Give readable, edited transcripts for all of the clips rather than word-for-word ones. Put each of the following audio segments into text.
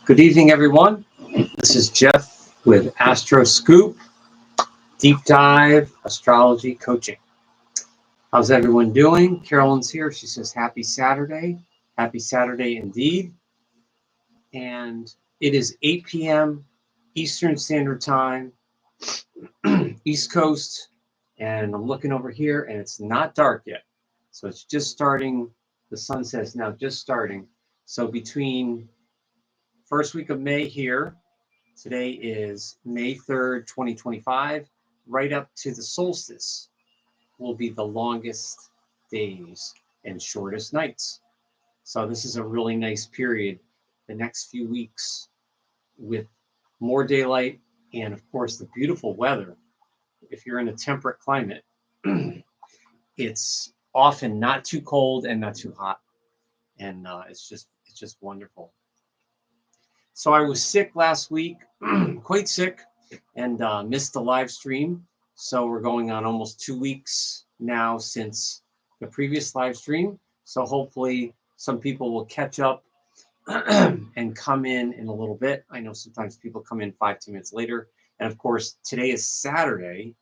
Good evening, everyone. This is Jeff with Astroscoop, Deep Dive Astrology Coaching. How's everyone doing? Carolyn's here. She says, happy Saturday. Happy Saturday indeed. And it is 8 p.m. Eastern Standard Time, East Coast. And I'm looking over here, and it's not dark yet. So it's just starting. The sunset is now just starting. So between first week of May here, today is May 3rd, 2025, right up to the solstice will be the longest days and shortest nights. So this is a really nice period, the next few weeks, with more daylight and, of course, the beautiful weather. If you're in a temperate climate, it's often not too cold and not too hot, and it's just wonderful. So I was sick last week, quite sick, and missed the live stream. So we're going on almost 2 weeks now since the previous live stream. So hopefully some people will catch up and come in a little bit. I know sometimes people come in 5-10 minutes later. And of course, today is Saturday,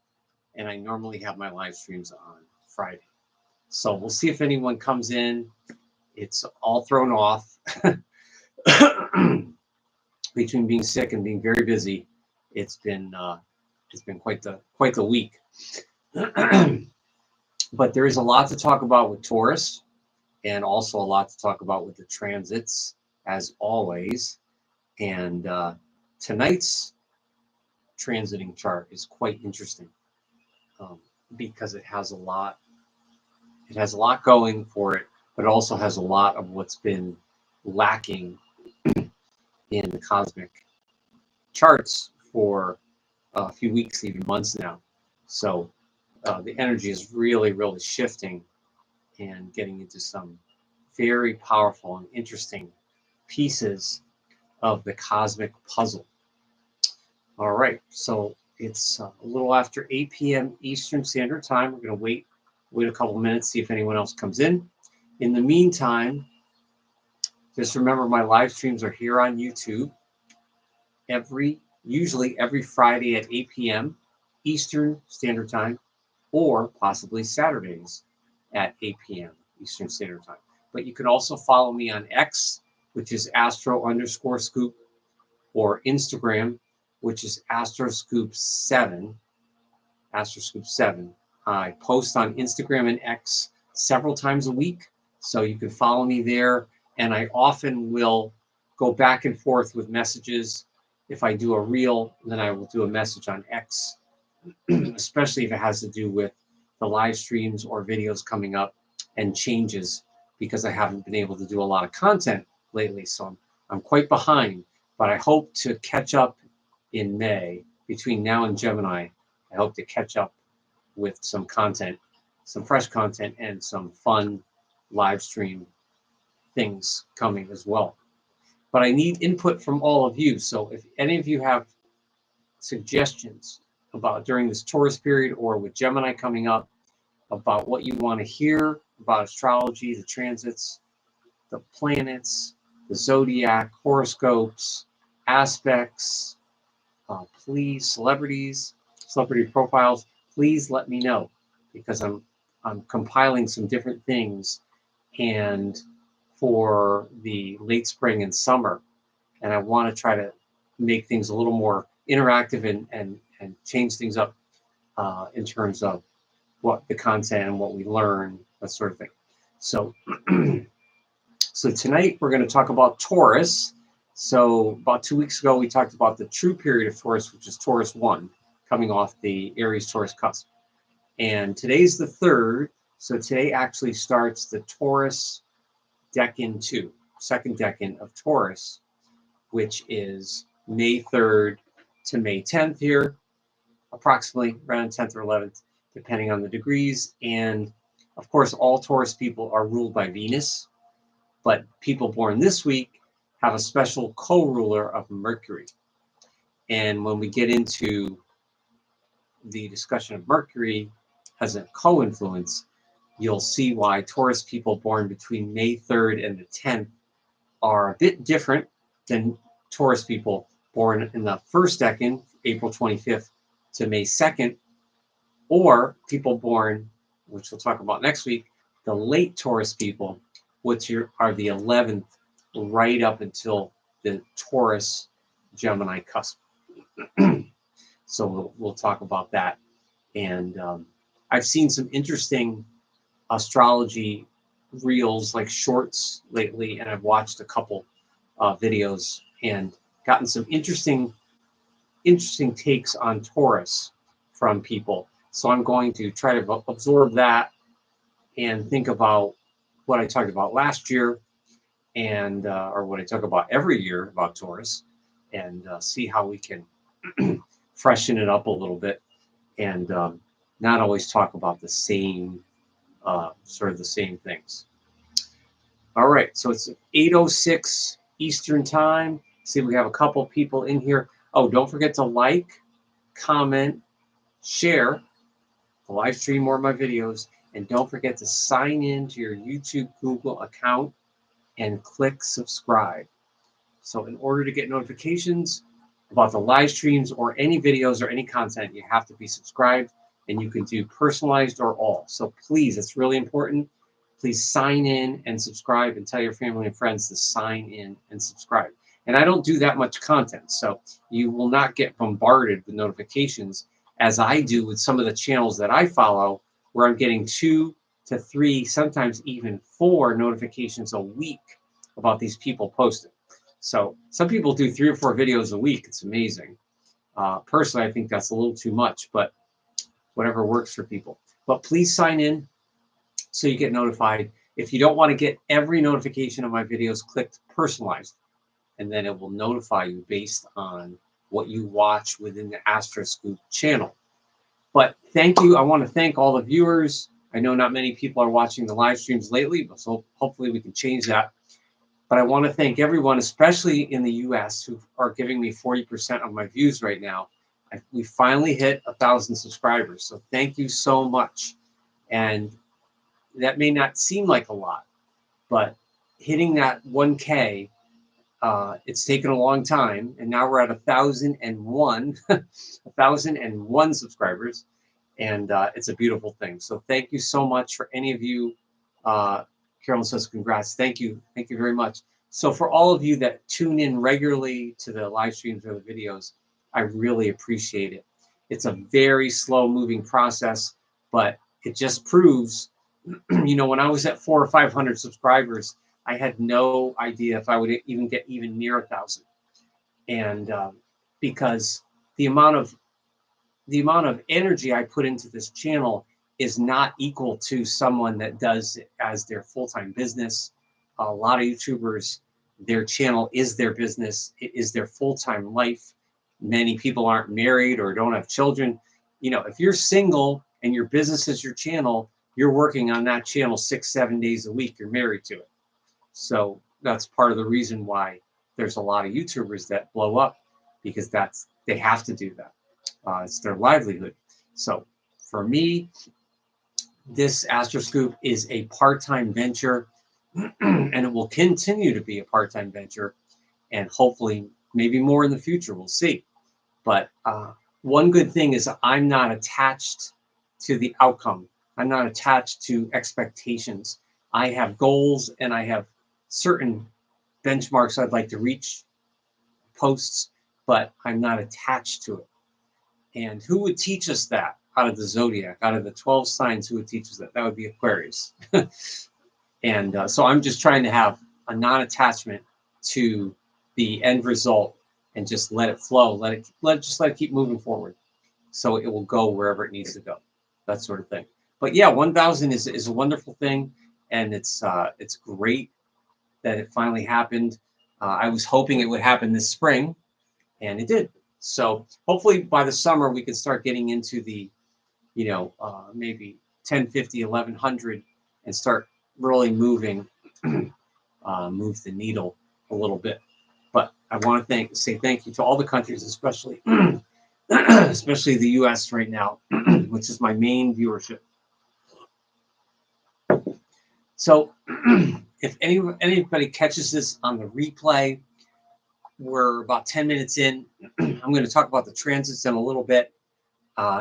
and I normally have my live streams on Friday. So we'll see if anyone comes in. It's all thrown off. Between being sick and being very busy, it's been quite the week. But there is a lot to talk about with Taurus, and also a lot to talk about with the transits, as always. And tonight's transiting chart is quite interesting because it has a lot. It has a lot going for it, but it also has a lot of what's been lacking in the cosmic charts for a few weeks, even months now. So the energy is really, really shifting and getting into some very powerful and interesting pieces of the cosmic puzzle. All right, so it's a little after 8 p.m. Eastern Standard Time. We're going to wait a couple minutes, see if anyone else comes in. In the meantime, just remember my live streams are here on YouTube usually every Friday at 8 p.m. Eastern Standard Time, or possibly Saturdays at 8 p.m. Eastern Standard Time. But you can also follow me on X, which is Astro_Scoop, or Instagram, which is Astroscoop7. Astroscoop7. I post on Instagram and X several times a week, so you can follow me there. And I often will go back and forth with messages. If I do a reel, then I will do a message on X, especially if it has to do with the live streams or videos coming up and changes, because I haven't been able to do a lot of content lately. So I'm quite behind, but I hope to catch up in May. Between now and Gemini, I hope to catch up with some content, some fresh content, and some fun live stream things coming as well. But I need input from all of you. So if any of you have suggestions about during this Taurus period or with Gemini coming up, about what you want to hear about astrology, the transits, the planets, the zodiac, horoscopes, aspects, please, celebrity profiles, please let me know, because I'm compiling some different things and for the late spring and summer, and I want to try to make things a little more interactive and change things up in terms of what the content and what we learn, that sort of thing. So so tonight we're going to talk about Taurus. So about 2 weeks ago we talked about the true period of Taurus, which is Taurus 1, coming off the Aries-Taurus cusp. And today's the 3rd, so today actually starts the Taurus Decan 2, second decan of Taurus, which is May 3rd to May 10th here, approximately around 10th or 11th, depending on the degrees. And of course, all Taurus people are ruled by Venus, but people born this week have a special co-ruler of Mercury. And when we get into the discussion of Mercury as a co-influence, you'll see why Taurus people born between May 3rd and the 10th are a bit different than Taurus people born in the first decan, April 25th to May 2nd, or people born, which we'll talk about next week, the late Taurus people, which are the 11th, right up until the Taurus Gemini cusp. So we'll talk about that. And I've seen some interesting astrology reels, like shorts lately, and I've watched a couple videos and gotten some interesting takes on Taurus from people. So I'm going to try to absorb that and think about what I talked about last year, and or what I talk about every year about Taurus, and see how we can freshen it up a little bit, and not always talk about the same sort of the same things. All right, so it's 8:06 Eastern time. See, we have a couple people in here. Oh, don't forget to like, comment, share the live stream or my videos, and don't forget to sign in to your YouTube Google account and click subscribe. So in order to get notifications about the live streams or any videos or any content, you have to be subscribed, and you can do personalized or all. So please, it's really important. Please sign in and subscribe, and tell your family and friends to sign in and subscribe. And I don't do that much content, so you will not get bombarded with notifications as I do with some of the channels that I follow, where I'm getting 2 to 3, sometimes even 4 notifications a week about these people posting. So some people do 3 or 4 videos a week. It's amazing. Personally, I think that's a little too much, but whatever works for people. But please sign in so you get notified. If you don't want to get every notification of my videos, click personalized, and then it will notify you based on what you watch within the Astroscoop channel. But thank you. I want to thank all the viewers. I know not many people are watching the live streams lately, but so hopefully we can change that. But I want to thank everyone, especially in the US, who are giving me 40% of my views right now. We finally hit 1,000 subscribers. So thank you so much. And that may not seem like a lot, but hitting that 1K, it's taken a long time. And now we're at 1,001, 1,001 subscribers. And it's a beautiful thing. So thank you so much for any of you. Carolyn says, congrats. Thank you. Thank you very much. So for all of you that tune in regularly to the live streams or the videos, I really appreciate it. It's a very slow moving process, but it just proves, you know, when I was at 400 or 500 subscribers, I had no idea if I would even get even near 1,000. And because the amount of energy I put into this channel is not equal to someone that does it as their full-time business. A lot of YouTubers, their channel is their business. It is their full-time life. Many people aren't married or don't have children. You know, if you're single and your business is your channel, you're working on that channel 6-7 days a week. You're married to it. So that's part of the reason why there's a lot of YouTubers that blow up, because they have to do that. It's their livelihood. So for me, this Astroscoop is a part-time venture, and it will continue to be a part-time venture, and hopefully maybe more in the future. We'll see. But one good thing is I'm not attached to the outcome. I'm not attached to expectations. I have goals, and I have certain benchmarks I'd like to reach, posts, but I'm not attached to it. And who would teach us that out of the zodiac, out of the 12 signs? Who would teach us that? That would be Aquarius. And so I'm just trying to have a non-attachment to the end result and just let it flow. Let it keep moving forward, so it will go wherever it needs to go. That sort of thing. But yeah, 1,000 is a wonderful thing, and it's great that it finally happened. I was hoping it would happen this spring, and it did. So hopefully by the summer we can start getting into the, you know, maybe 1050, 1100, and start really moving, move the needle a little bit. But I want to say thank you to all the countries, especially especially the US right now, which is my main viewership. So if anybody catches this on the replay, we're about 10 minutes in. I'm going to talk about the transits in a little bit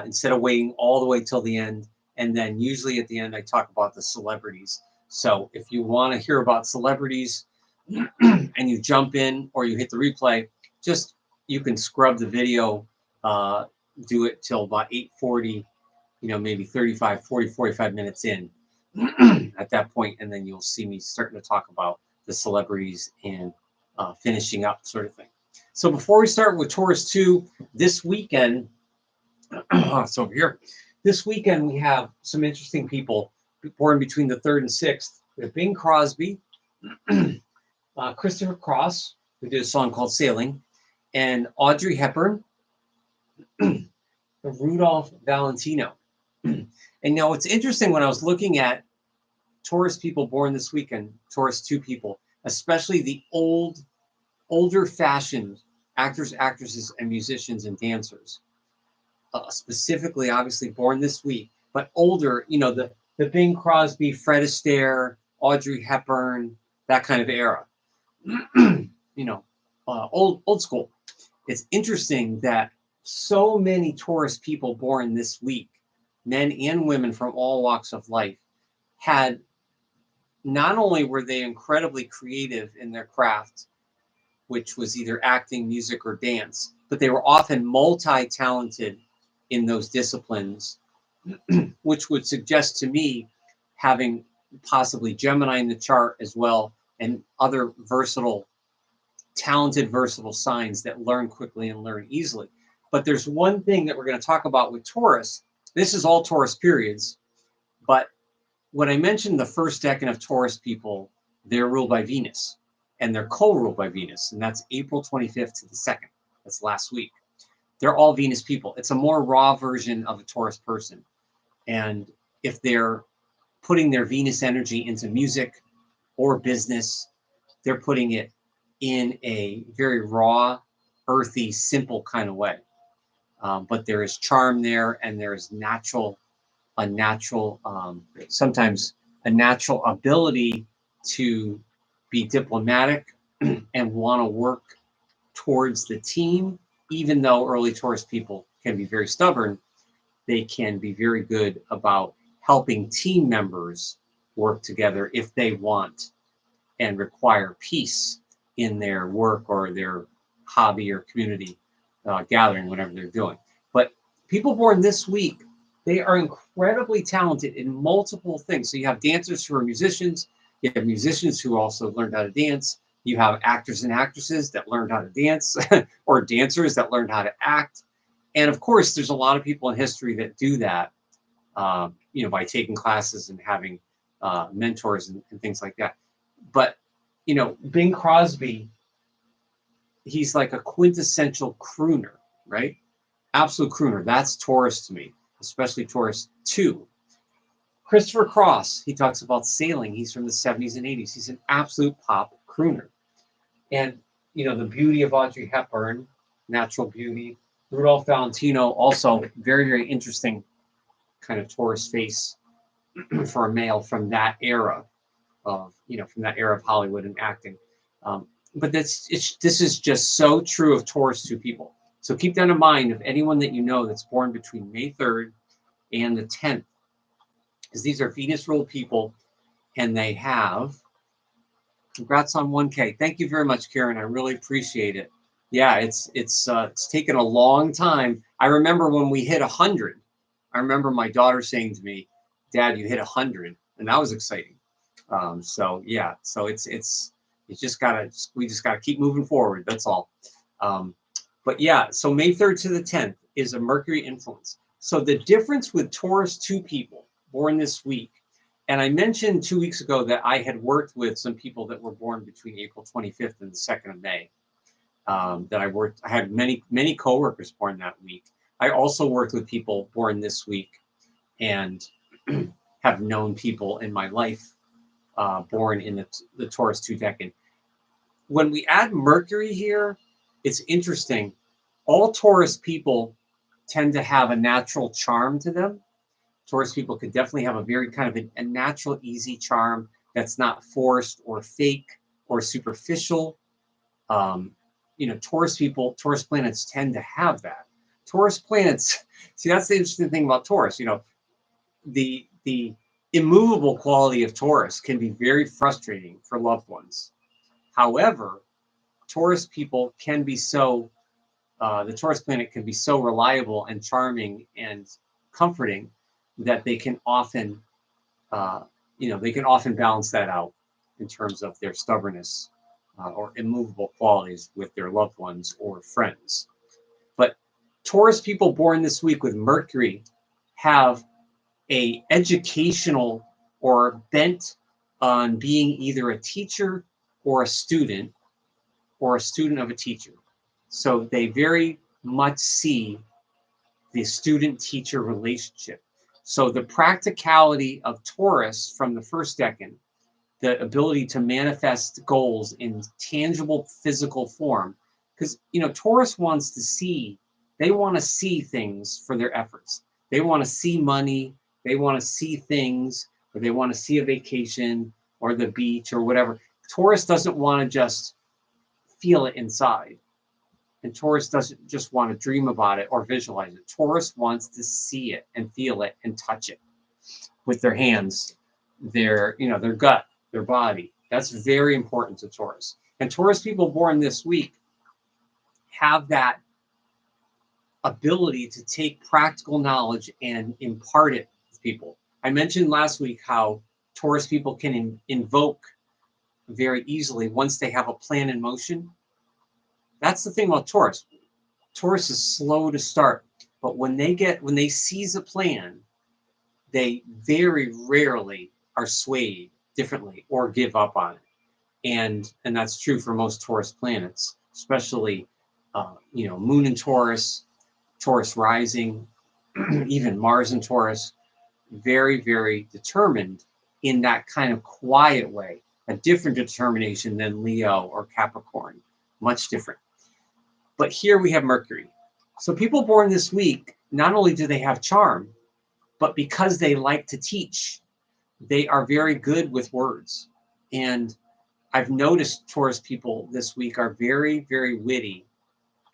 instead of waiting all the way till the end. And then usually at the end, I talk about the celebrities. So if you want to hear about celebrities and you jump in or you hit the replay, just you can scrub the video, do it till about 8:40, maybe 35, 40, 45 minutes in at that point, and then you'll see me starting to talk about the celebrities and finishing up sort of thing. So before we start with Taurus 2, this weekend, it's over here. This weekend we have some interesting people born between the 3rd and 6th. We have Bing Crosby, Christopher Cross, who did a song called Sailing, and Audrey Hepburn, Rudolph Valentino. And now it's interesting when I was looking at Taurus people born this weekend, Taurus 2 people, especially the older fashioned actors, actresses, and musicians and dancers, specifically, obviously born this week, but older, the Bing Crosby, Fred Astaire, Audrey Hepburn, that kind of era, old school. It's interesting that so many Taurus people born this week, men and women from all walks of life, had not only were they incredibly creative in their craft, which was either acting, music, or dance, but they were often multi-talented in those disciplines, which would suggest to me having possibly Gemini in the chart as well, and other talented, versatile signs that learn quickly and learn easily. But there's one thing that we're going to talk about with Taurus. This is all Taurus periods, but when I mentioned the first decan of Taurus people, they're ruled by Venus, and they're co-ruled by Venus, and that's April 25th to the 2nd. That's last week. They're all Venus people. It's a more raw version of a Taurus person. And if they're putting their Venus energy into music or business, they're putting it in a very raw, earthy, simple kind of way. But there is charm there, and there is sometimes a natural ability to be diplomatic and want to work towards the team. Even though early Taurus people can be very stubborn, they can be very good about helping team members work together if they want and require peace in their work or their hobby or community gathering, whatever they're doing. But people born this week, they are incredibly talented in multiple things. So you have dancers who are musicians, you have musicians who also learned how to dance, you have actors and actresses that learned how to dance, or dancers that learned how to act. And of course, there's a lot of people in history that do that, by taking classes and having mentors and things like that. But, Bing Crosby, he's like a quintessential crooner, right? Absolute crooner. That's Taurus to me, especially Taurus 2. Christopher Cross, he talks about sailing. He's from the 70s and 80s. He's an absolute pop crooner. And, the beauty of Audrey Hepburn, natural beauty. Rudolph Valentino, also very, very interesting kind of Taurus face for a male from that era of Hollywood and acting. But this is just so true of Taurus 2 people. So keep that in mind of anyone that you know that's born between May 3rd and the 10th, because these are Venus-ruled people, and they have, congrats on 1K. Thank you very much, Karen. I really appreciate it. Yeah, it's taken a long time. I remember when we hit 100. I remember my daughter saying to me, "Dad, you hit 100," and that was exciting. So we just gotta keep moving forward. That's all. But yeah, so May 3rd to the 10th is a Mercury influence. So the difference with Taurus 2 people born this week, and I mentioned 2 weeks ago that I had worked with some people that were born between April 25th and the 2nd of May. I had many coworkers born that week. I also worked with people born this week, and have known people in my life born in the Taurus 2 decan. When we add Mercury here, it's interesting. All Taurus people tend to have a natural charm to them. Taurus people could definitely have a very kind of a natural, easy charm that's not forced or fake or superficial. Taurus people, Taurus planets tend to have that. Taurus planets, see, that's the interesting thing about Taurus. The immovable quality of Taurus can be very frustrating for loved ones. However, Taurus people can be so, the Taurus planet can be so reliable and charming and comforting that they can often, balance that out in terms of their stubbornness or immovable qualities with their loved ones or friends. But Taurus people born this week with Mercury have a educational or bent on being either a teacher or a student of a teacher. So they very much see the student-teacher relationship. So the practicality of Taurus from the first decan, the ability to manifest goals in tangible physical form, because Taurus wants to see, they want to see things for their efforts. They want to see money, they want to see things, or they want to see a vacation or the beach or whatever. Taurus doesn't want to just feel it inside. And Taurus doesn't just want to dream about it or visualize it. Taurus wants to see it and feel it and touch it with their hands, their gut, their body. That's very important to Taurus. And Taurus people born this week have that ability to take practical knowledge and impart it to people. I mentioned last week how Taurus people can invoke very easily once they have a plan in motion. That's the thing about Taurus. Taurus is slow to start, but when they seize a plan, they very rarely are swayed differently or give up on it. And that's true for most Taurus planets, especially Moon in Taurus, Taurus rising, even Mars in Taurus. Very, very determined in that kind of quiet way, a different determination than Leo or Capricorn, much different. But here we have Mercury. So people born this week, not only do they have charm, but because they like to teach, they are very good with words. And I've noticed Taurus people this week are very, very witty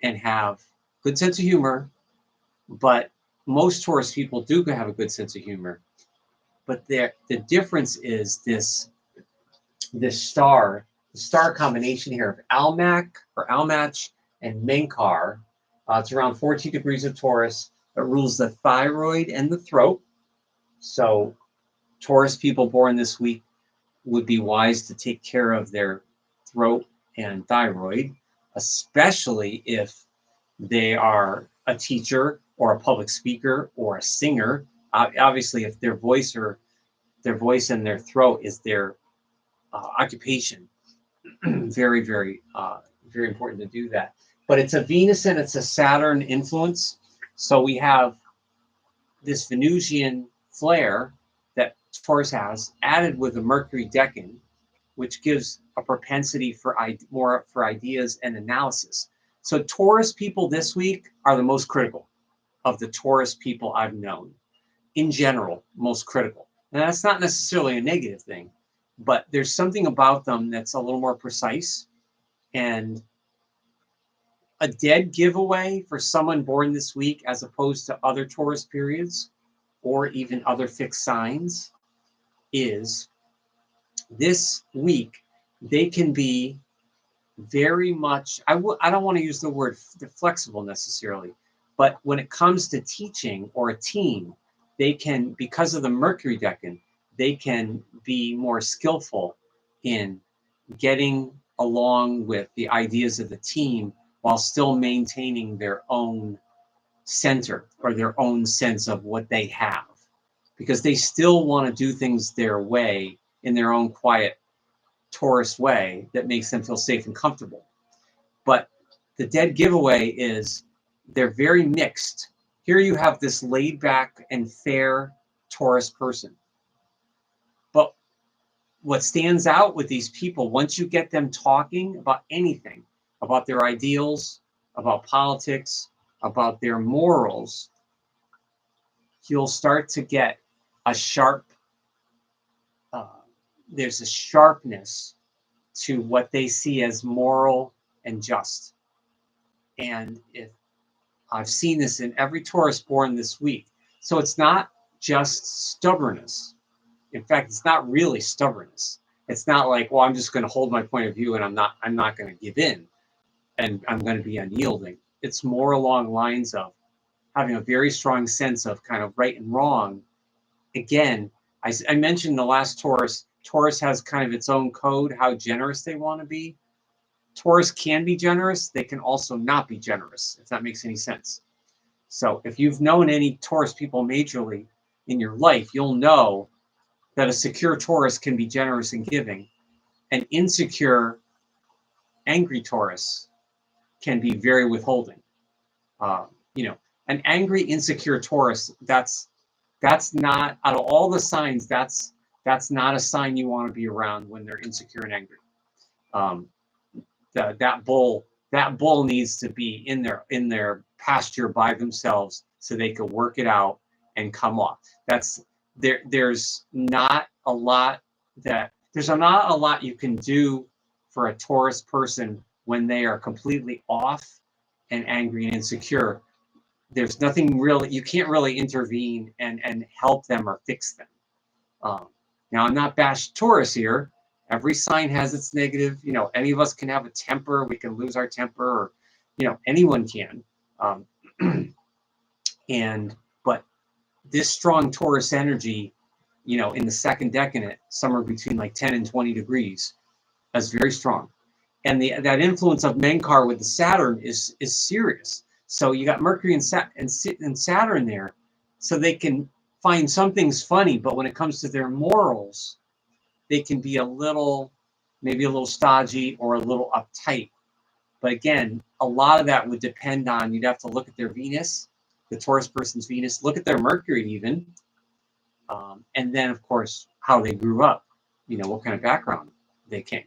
and have good sense of humor, but most Taurus people do have a good sense of humor. But the difference is this star combination here of Almach and Menkar. It's around 14 degrees of Taurus. It rules the thyroid and the throat. So Taurus people born this week would be wise to take care of their throat and thyroid, especially if they are a teacher or a public speaker or a singer. Obviously, if their voice and their throat is their occupation, very, very, very important to do that. But it's a Venus and it's a Saturn influence. So we have this Venusian flair that Taurus has added with a Mercury decan, which gives a propensity for more for ideas and analysis. So Taurus people this week are the most critical of the Taurus people I've known. In general, most critical. And that's not necessarily a negative thing, but there's something about them that's a little more precise. And a dead giveaway for someone born this week as opposed to other Taurus periods or even other fixed signs is this week they can be very much, I don't want to use the word flexible necessarily, but when it comes to teaching or a team, they can, because of the Mercury decan, they can be more skillful in getting along with the ideas of the team while still maintaining their own center or their own sense of what they have, because they still want to do things their way in their own quiet Taurus way that makes them feel safe and comfortable. But the dead giveaway is they're very mixed. Here you have this laid back and fair Taurus person. But what stands out with these people, once you get them talking about anything, about their ideals, about politics, about their morals, you'll start to get a sharp, there's a sharpness to what they see as moral and just. And if I've seen this in every Taurus born this week. So it's not just stubbornness. In fact, it's not really stubbornness. It's not like, well, I'm just going to hold my point of view and I'm not going to give in and I'm going to be unyielding. It's more along lines of having a very strong sense of kind of right and wrong. Again, I mentioned the last Taurus. Taurus has kind of its own code, how generous they want to be. Taurus can be generous. They can also not be generous, if that makes any sense. So if you've known any Taurus people majorly in your life, you'll know that a secure Taurus can be generous and giving. An insecure, angry Taurus can be very withholding. An angry, insecure Taurus, that's not, out of all the signs, that's not a sign you want to be around when they're insecure and angry. That bull needs to be in their pasture by themselves so they can work it out and come off. There's not a lot you can do for a Taurus person when they are completely off and angry and insecure. There's nothing really, you can't really intervene and help them or fix them. Now, I'm not bash Taurus here. Every sign has its negative. Any of us can have a temper. We can lose our temper, or anyone can. But this strong Taurus energy, in the second decan, somewhere between like 10 and 20 degrees, that's very strong. And that influence of Menkar with the Saturn is serious. So you got Mercury and Saturn there, so they can find some things funny, but when it comes to their morals, they can be maybe a little stodgy or a little uptight. But again, a lot of that would depend on, you'd have to look at their Venus, the Taurus person's Venus, look at their Mercury even, and then of course how they grew up, what kind of background they came.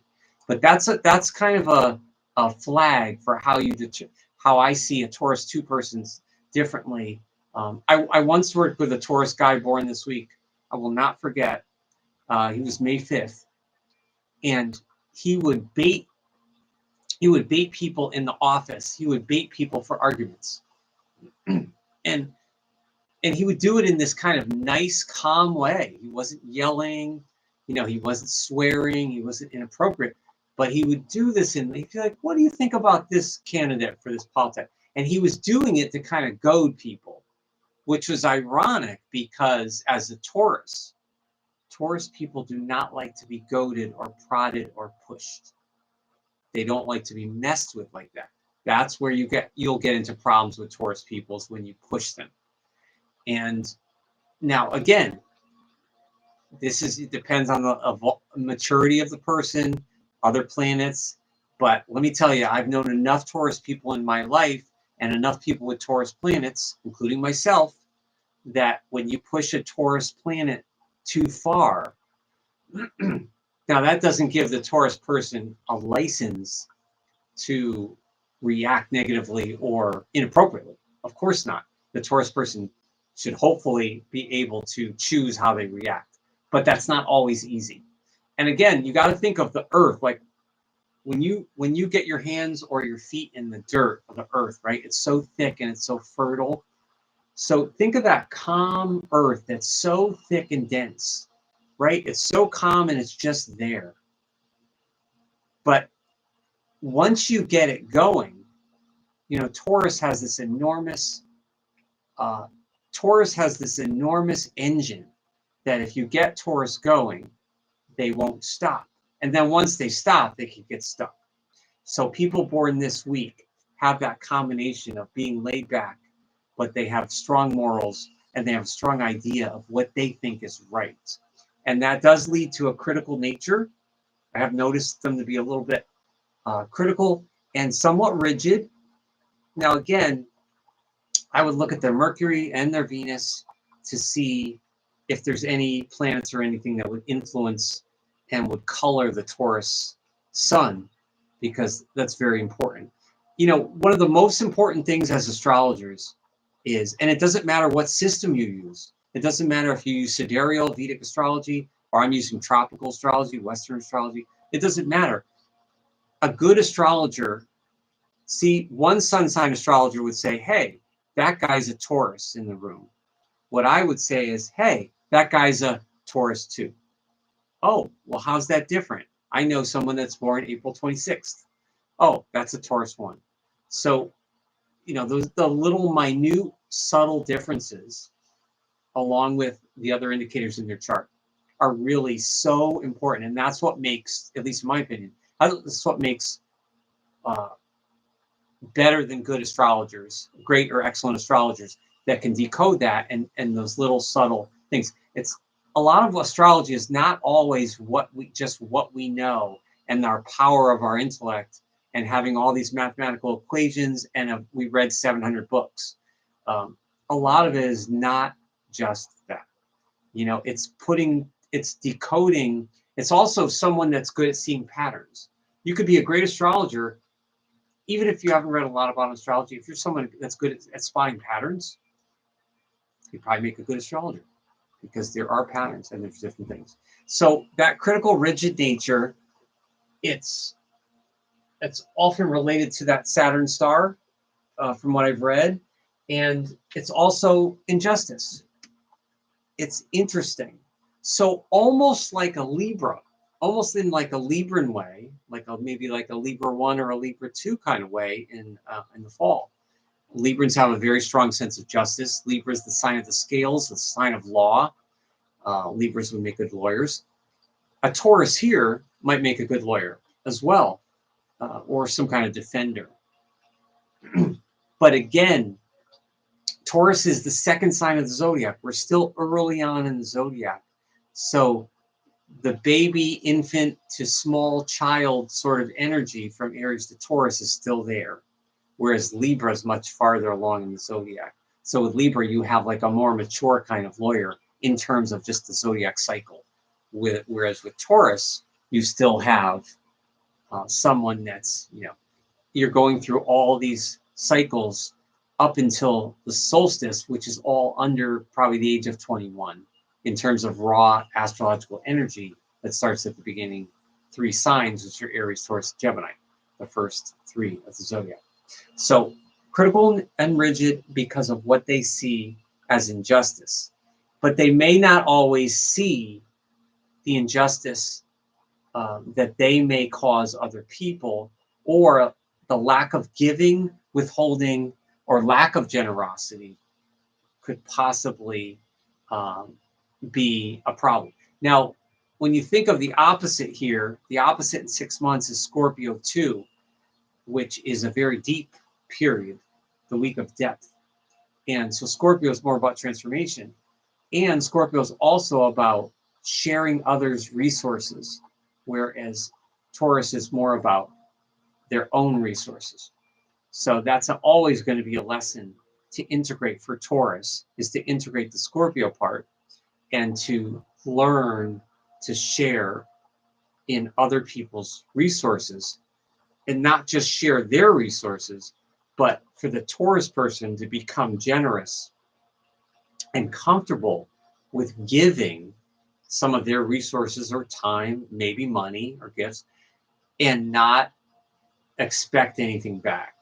But that's kind of a flag for how I see a Taurus 2 person's differently. I once worked with a Taurus guy born this week. I will not forget. He was May 5th, and he would bait people in the office. He would bait people for arguments, and he would do it in this kind of nice, calm way. He wasn't yelling, he wasn't swearing, he wasn't inappropriate, but he would do this and he'd be like, "What do you think about this candidate for this politics?" And he was doing it to kind of goad people, which was ironic because as a Taurus people do not like to be goaded or prodded or pushed. They don't like to be messed with like that. That's where you'll get into problems with Taurus peoples, when you push them. And now again, it depends on the maturity of the person, other planets. But let me tell you, I've known enough Taurus people in my life and enough people with Taurus planets, including myself, that when you push a Taurus planet too far, now that doesn't give the Taurus person a license to react negatively or inappropriately. Of course not. The Taurus person should hopefully be able to choose how they react, but that's not always easy. And again, you got to think of the earth, like when you get your hands or your feet in the dirt of the earth, right? It's so thick and it's so fertile. So think of that calm earth that's so thick and dense, right? It's so calm and it's just there. But once you get it going, Taurus has this enormous engine that if you get Taurus going, they won't stop. And then once they stop, they can get stuck. So people born this week have that combination of being laid back, but they have strong morals and they have a strong idea of what they think is right. And that does lead to a critical nature. I have noticed them to be a little bit critical and somewhat rigid. Now, again, I would look at their Mercury and their Venus to see if there's any planets or anything that would influence and would color the Taurus sun, because that's very important. One of the most important things as astrologers is, and it doesn't matter what system you use. It doesn't matter if you use sidereal Vedic astrology, or I'm using tropical astrology, Western astrology. It doesn't matter. A good astrologer See, one sun sign astrologer would say, hey, that guy's a Taurus in the room. What I would say is, hey, that guy's a Taurus too. Oh, well, how's that different? I know someone that's born April 26th. Oh, that's a Taurus one. So, you know, those the little minute subtle differences along with the other indicators in your chart are really so important. And that's what makes, at least in my opinion, that's what makes better than good astrologers, great or excellent astrologers that can decode that and those little subtle things. It's a lot of astrology is not always what we know and our power of our intellect and having all these mathematical equations and we read 700 books. A lot of it is not just that. You know, it's decoding. It's also someone that's good at seeing patterns. You could be a great astrologer even if you haven't read a lot about astrology. If you're someone that's good at spotting patterns, you probably make a good astrologer because there are patterns and there's different things. So that critical rigid nature, it's often related to that Saturn star, from what I've read, and it's also injustice. It's interesting. So almost like a Libra, almost in like a Libran way, maybe like a Libra 1 or a Libra 2 kind of way in the fall. Librans have a very strong sense of justice. Libra is the sign of the scales, the sign of law. Libras would make good lawyers. A Taurus here might make a good lawyer as well, or some kind of defender. But again, Taurus is the second sign of the zodiac. We're still early on in the zodiac. So the baby, infant to small child sort of energy from Aries to Taurus is still there, whereas Libra is much farther along in the zodiac. So with Libra, you have like a more mature kind of lawyer in terms of just the zodiac cycle. Whereas with Taurus, you still have someone that's, you know, you're going through all these cycles up until the solstice, which is all under probably the age of 21 in terms of raw astrological energy that starts at the beginning 3 signs, which are Aries, Taurus, Gemini, the first 3 of the zodiac. So critical and rigid because of what they see as injustice, but they may not always see the injustice that they may cause other people, or the lack of giving, withholding, or lack of generosity could possibly be a problem. Now, when you think of the opposite here, the opposite in 6 months is Scorpio 2, which is a very deep period, the week of depth. And so Scorpio is more about transformation. And Scorpio is also about sharing others' resources, whereas Taurus is more about their own resources. So that's always going to be a lesson to integrate for Taurus, is to integrate the Scorpio part and to learn to share in other people's resources, and not just share their resources, but for the Taurus person to become generous and comfortable with giving some of their resources or time, maybe money or gifts, and not expect anything back.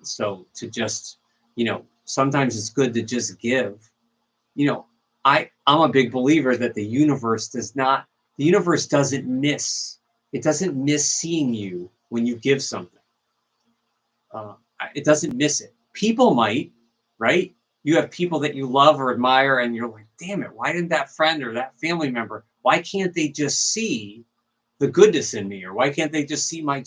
So to just, you know, sometimes it's good to just give. You know, I'm a big believer that the universe doesn't miss. It doesn't miss seeing you when you give something. It doesn't miss it. People might, right? You have people that you love or admire, and you're like, damn it, why didn't that friend or that family member, why can't they just see the goodness in me? Or why can't they just see my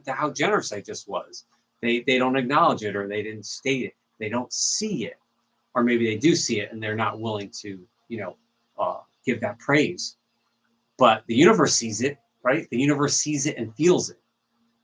how generous I just was? They don't acknowledge it, or they didn't state it. They don't see it. Or maybe they do see it and they're not willing to, you know, give that praise. But the universe sees it, right? The universe sees it and feels it.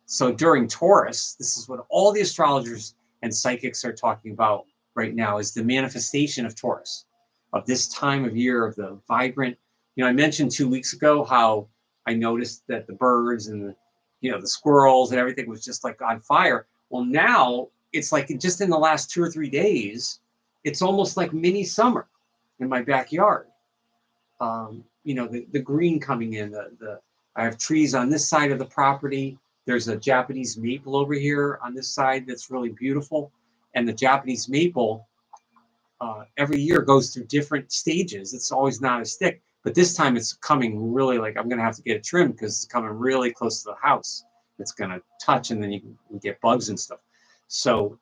So during Taurus, this is what all the astrologers and psychics are talking about right now, is the manifestation of Taurus, of this time of year, of the vibrant, you know, I mentioned 2 weeks ago how I noticed that the birds and the, you know, the squirrels and everything was just like on fire. Well, now it's like just in the last 2 or 3 days, it's almost like mini summer in my backyard. You know, the green coming in, I have trees on this side of the property There's a Japanese maple over here on this side that's really beautiful. And the Japanese maple every year goes through different stages. It's always not as thick, but this time it's coming really like I'm going to have to get it trimmed because it's coming really close to the house. It's going to touch, and then you can get bugs and stuff. So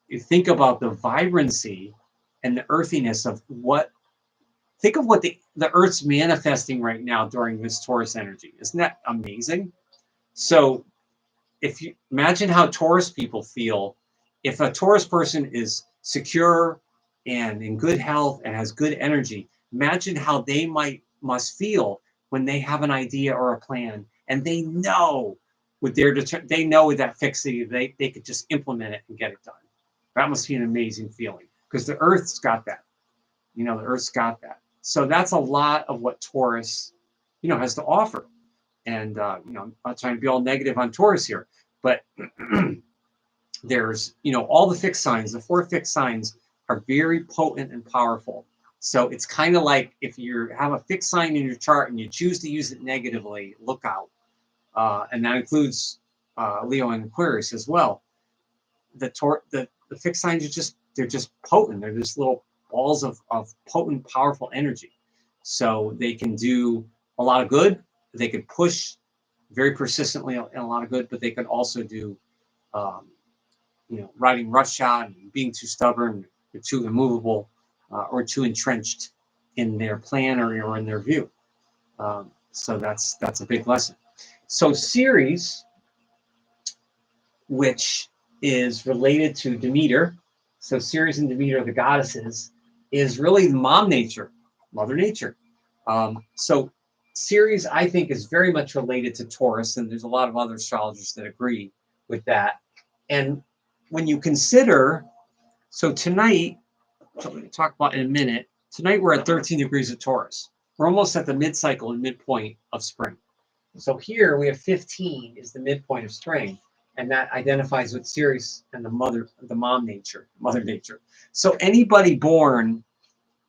you think about the vibrancy and the earthiness of what, think of what the Earth's manifesting right now during this Taurus energy. Isn't that amazing? So if you imagine how Taurus people feel, if a Taurus person is secure and in good health and has good energy, imagine how they must feel when they have an idea or a plan and they know with that fixity they could just implement it and get it done. That must be an amazing feeling because the Earth's got that. The Earth's got that. So that's a lot of what Taurus, has to offer. And I'm not trying to be all negative on Taurus here, but there's, all the fixed signs, the 4 fixed signs are very potent and powerful. So it's kind of like if you have a fixed sign in your chart and you choose to use it negatively, look out. And that includes Leo and Aquarius as well. The fixed signs they're just potent. They're just little balls of potent, powerful energy. So they can do a lot of good. They can push very persistently in a lot of good, but they can also do, riding roughshod and being too stubborn, or too immovable, or too entrenched in their plan or in their view. So that's a big lesson. So Ceres, which is related to Demeter, so Ceres and Demeter are the goddesses, is really mom nature, mother nature. So Ceres, I think, is very much related to Taurus, and there's a lot of other astrologers that agree with that. And when you consider, so tonight, I'm going to talk about in a minute, tonight we're at 13 degrees of Taurus. We're almost at the mid-cycle and midpoint of spring. So here we have 15 is the midpoint of spring, and that identifies with Ceres and mother nature. So anybody born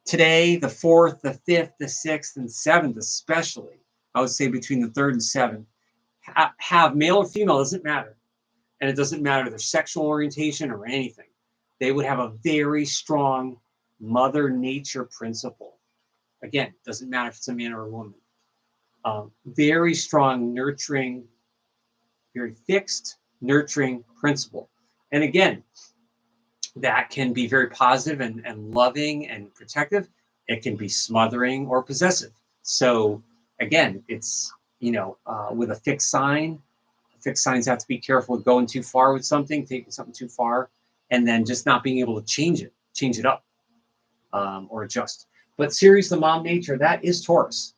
today, the 4th, the 5th, the 6th, and 7th, especially, I would say between the 3rd and 7th, have male or female, doesn't matter. And it doesn't matter their sexual orientation or anything. They would have a very strong mother nature principle. Again, it doesn't matter if it's a man or a woman. Very strong, nurturing, very fixed, nurturing principle. And again, that can be very positive and loving and protective. It can be smothering or possessive. So again, it's, with a fixed sign, fixed signs have to be careful with going too far with something, taking something too far, and then just not being able to change it up, or adjust. But Ceres, the mom nature, that is Taurus.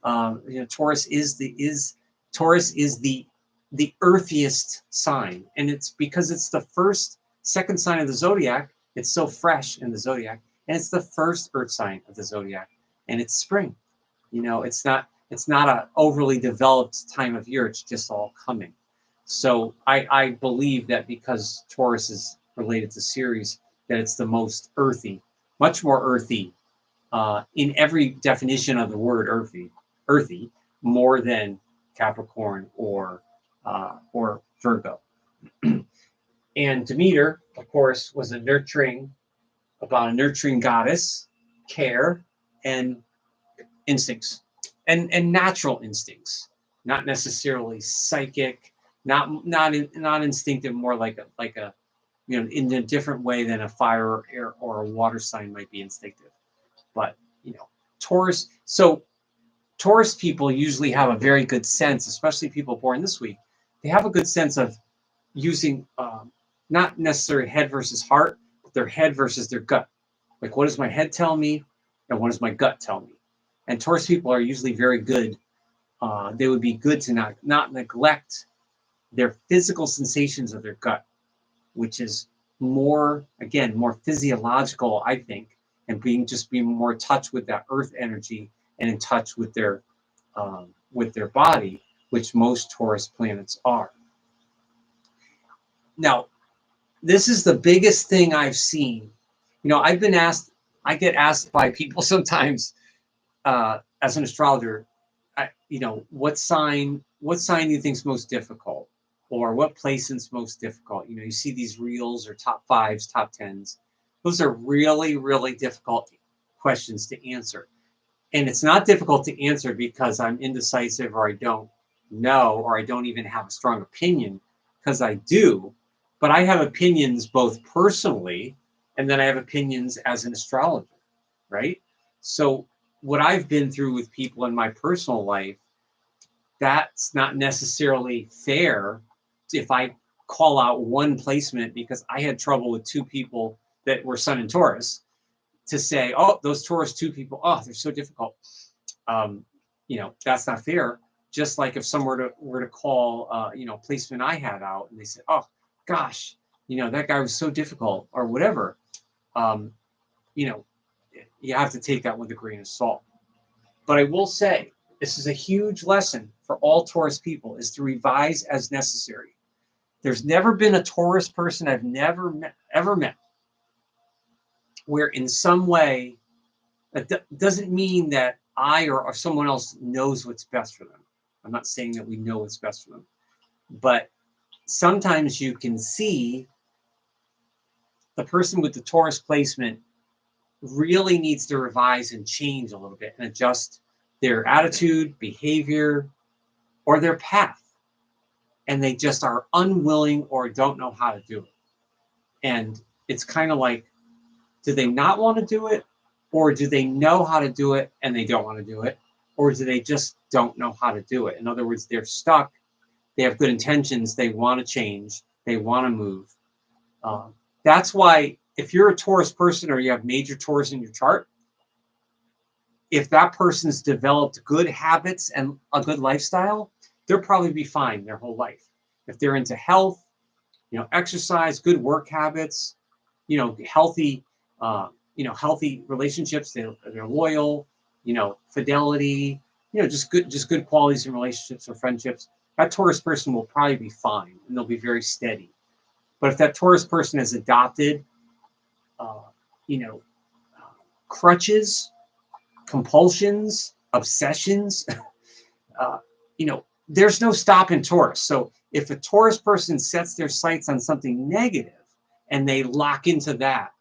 Taurus is the earthiest sign, and it's because it's the second sign of the zodiac. It's so fresh in the zodiac, and it's the first earth sign of the zodiac, and it's spring. It's not a overly developed time of year. It's just all coming. So I believe that because Taurus is related to Ceres, that it's the most earthy, much more earthy, in every definition of the word earthy, more than Capricorn or Virgo. And Demeter, of course, was a nurturing goddess, care and instincts, and natural instincts, not necessarily psychic, not instinctive, more like a in a different way than a fire or air or a water sign might be instinctive. But Taurus. So Taurus people usually have a very good sense, especially people born this week. They have a good sense of using not necessarily head versus heart, but their head versus their gut. Like, what does my head tell me, and what does my gut tell me? And Taurus people are usually very good. They would be good to not neglect their physical sensations of their gut, which is more physiological, I think, and being more in touch with that earth energy and in touch with their body, which most Taurus planets are. Now, this is the biggest thing I've seen. I get asked by people sometimes, as an astrologer, what sign do you think is most difficult? or what placement's most difficult. You know, you see these reels or top 5s, top 10s. Those are really, really difficult questions to answer. And it's not difficult to answer because I'm indecisive, or I don't know, or I don't even have a strong opinion, because I do. But I have opinions both personally, and then I have opinions as an astrologer, right? So what I've been through with people in my personal life, that's not necessarily fair if I call out one placement because I had trouble with 2 people that were Sun and Taurus, to say, oh, those Taurus 2 people, oh, they're so difficult. You know, that's not fair. Just like if someone were to call, you know, placement I had out, and they said, oh, gosh, you know, that guy was so difficult, or whatever. You know, you have to take that with a grain of salt. But I will say, this is a huge lesson for all Taurus people, is to revise as necessary. There's never been a Taurus person I've ever met where in some way, that doesn't mean that I or someone else knows what's best for them. I'm not saying that we know what's best for them, but sometimes you can see the person with the Taurus placement really needs to revise and change a little bit and adjust their attitude, behavior, or their path. And they just are unwilling or don't know how to do it. And it's kind of like, do they not want to do it? Or do they know how to do it and they don't want to do it? Or do they just don't know how to do it? In other words, they're stuck. They have good intentions. They want to change. They want to move. That's why if you're a Taurus person or you have major Taurus in your chart, if that person's developed good habits and a good lifestyle, they'll probably be fine their whole life. If they're into health, you know, exercise, good work habits, you know, healthy relationships, they're loyal, you know, fidelity, you know, just good qualities in relationships or friendships, that Taurus person will probably be fine and they'll be very steady. But if that Taurus person has adopted, you know, crutches, compulsions, obsessions, you know, there's no stopping Taurus. So if a Taurus person sets their sights on something negative and they lock into that,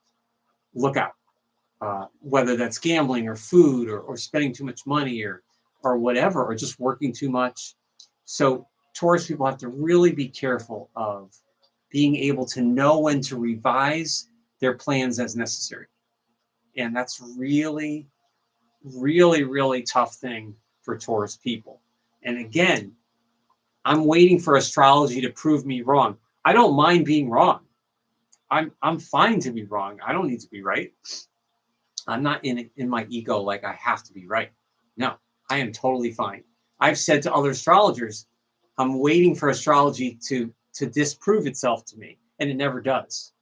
look out. Whether that's gambling or food or spending too much money or whatever, or just working too much. So Taurus people have to really be careful of being able to know when to revise their plans as necessary. And that's really, really, really tough thing for Taurus people. And again, I'm waiting for astrology to prove me wrong. I don't mind being wrong. I'm fine to be wrong. I don't need to be right. I'm not in my ego like I have to be right. No, I am totally fine. I've said to other astrologers, I'm waiting for astrology to disprove itself to me, and it never does.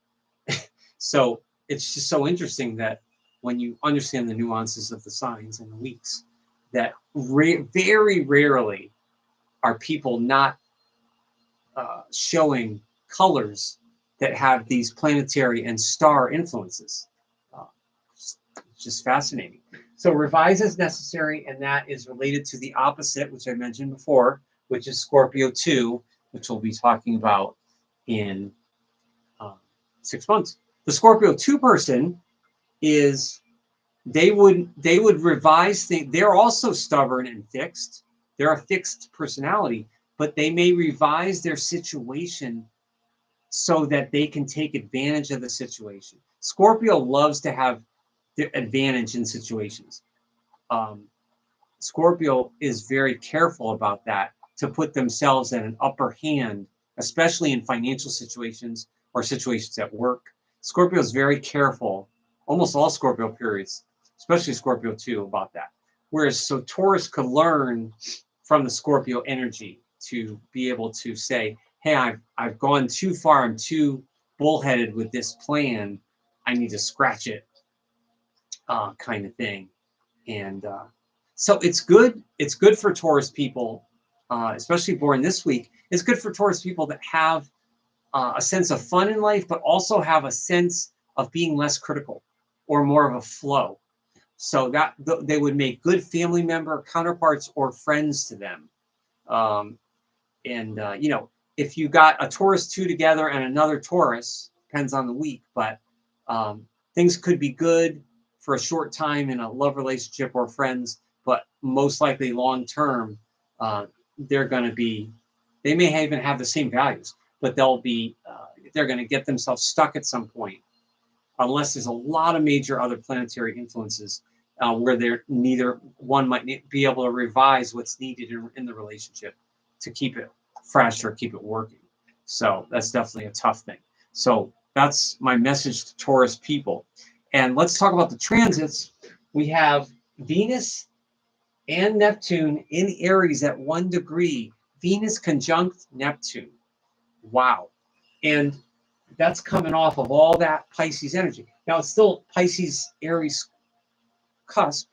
So it's just so interesting that when you understand the nuances of the signs and the weeks, that very rarely are people not showing colors that have these planetary and star influences. It's just fascinating. So revise as necessary, and that is related to the opposite, which I mentioned before, which is Scorpio 2, which we'll be talking about in 6 months. The Scorpio 2 person is, they would revise things. They're also stubborn and fixed. They're a fixed personality, but they may revise their situation so that they can take advantage of the situation. Scorpio loves to have the advantage in situations. Scorpio is very careful about that, to put themselves at an upper hand, especially in financial situations or situations at work. Scorpio is very careful, almost all Scorpio periods, especially Scorpio 2, about that. Whereas, so Taurus could learn from the Scorpio energy to be able to say, hey, I've gone too far, I'm too bullheaded with this plan, I need to scratch it, kind of thing. And so it's good for Taurus people, especially born this week. It's good for Taurus people that have a sense of fun in life, but also have a sense of being less critical or more of a flow. So that they would make good family member, counterparts, or friends to them. You know, if you got a Taurus 2 together and another Taurus, depends on the week, but things could be good for a short time in a love relationship or friends, but most likely long term, they're going to be, they may even have the same values, but they're going to get themselves stuck at some point, unless there's a lot of major other planetary influences where neither one might be able to revise what's needed in the relationship to keep it fresh or keep it working. So that's definitely a tough thing. So that's my message to Taurus people. And let's talk about the transits. We have Venus and Neptune in Aries at 1 degree. Venus conjunct Neptune. Wow. And that's coming off of all that Pisces energy. Now it's still Pisces Aries cusp,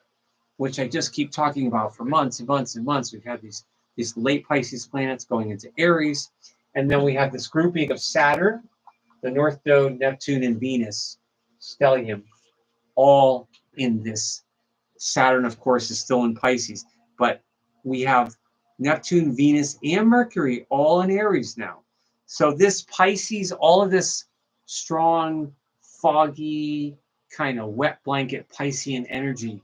which I just keep talking about for months and months and months. We've had these late Pisces planets going into Aries, and then we have this grouping of Saturn, the North Node, Neptune, and Venus, stellium, all in this. Saturn, of course, is still in Pisces, but we have Neptune, Venus, and Mercury all in Aries now. So this Pisces, all of this strong, foggy, kind of wet blanket Piscean energy,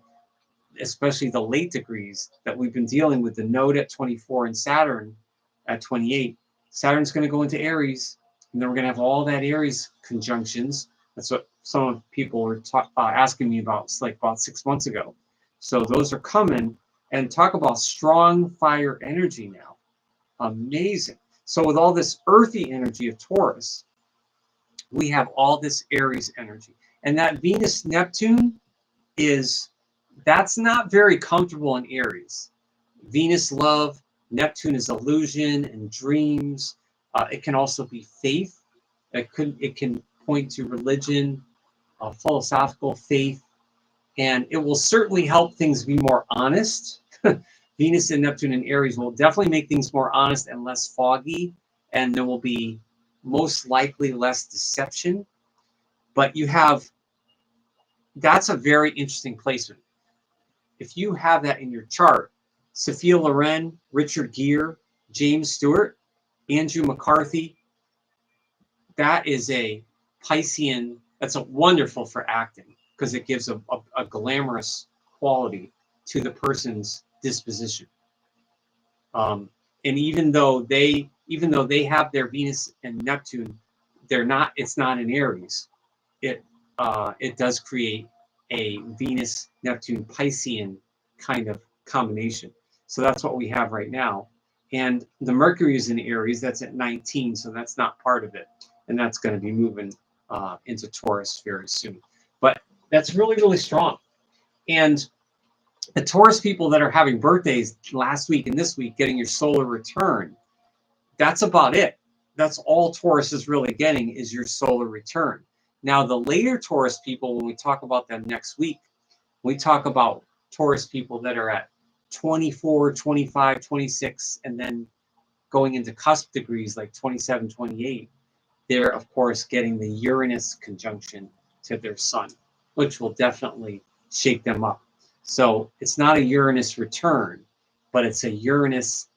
especially the late degrees that we've been dealing with, the node at 24 and Saturn at 28. Saturn's going to go into Aries, and then we're going to have all that Aries conjunctions. That's what some people were asking me about, like about 6 months ago. So those are coming, and talk about strong fire energy now. Amazing. So with all this earthy energy of Taurus, we have all this Aries energy. And that Venus-Neptune that's not very comfortable in Aries. Venus love, Neptune is illusion and dreams. It can also be faith. It can point to religion, philosophical faith, and it will certainly help things be more honest. Venus and Neptune in Aries will definitely make things more honest and less foggy, and there will be most likely less deception. But that's a very interesting placement. If you have that in your chart, Sophia Loren, Richard Gere, James Stewart, Andrew McCarthy, that is a Piscean, that's a wonderful for acting because it gives a glamorous quality to the person's disposition. And even though they have their Venus and Neptune, it's not in Aries. It does create a Venus-Neptune Piscean kind of combination. So that's what we have right now. And the Mercury is in Aries, that's at 19, so that's not part of it. And that's going to be moving into Taurus very soon. But that's really, really strong. And the Taurus people that are having birthdays last week and this week, getting your solar return, that's about it. That's all Taurus is really getting is your solar return. Now, the later Taurus people, when we talk about them next week, we talk about Taurus people that are at 24, 25, 26, and then going into cusp degrees like 27, 28. They're, of course, getting the Uranus conjunction to their sun, which will definitely shake them up. So it's not a Uranus return, but it's a Uranus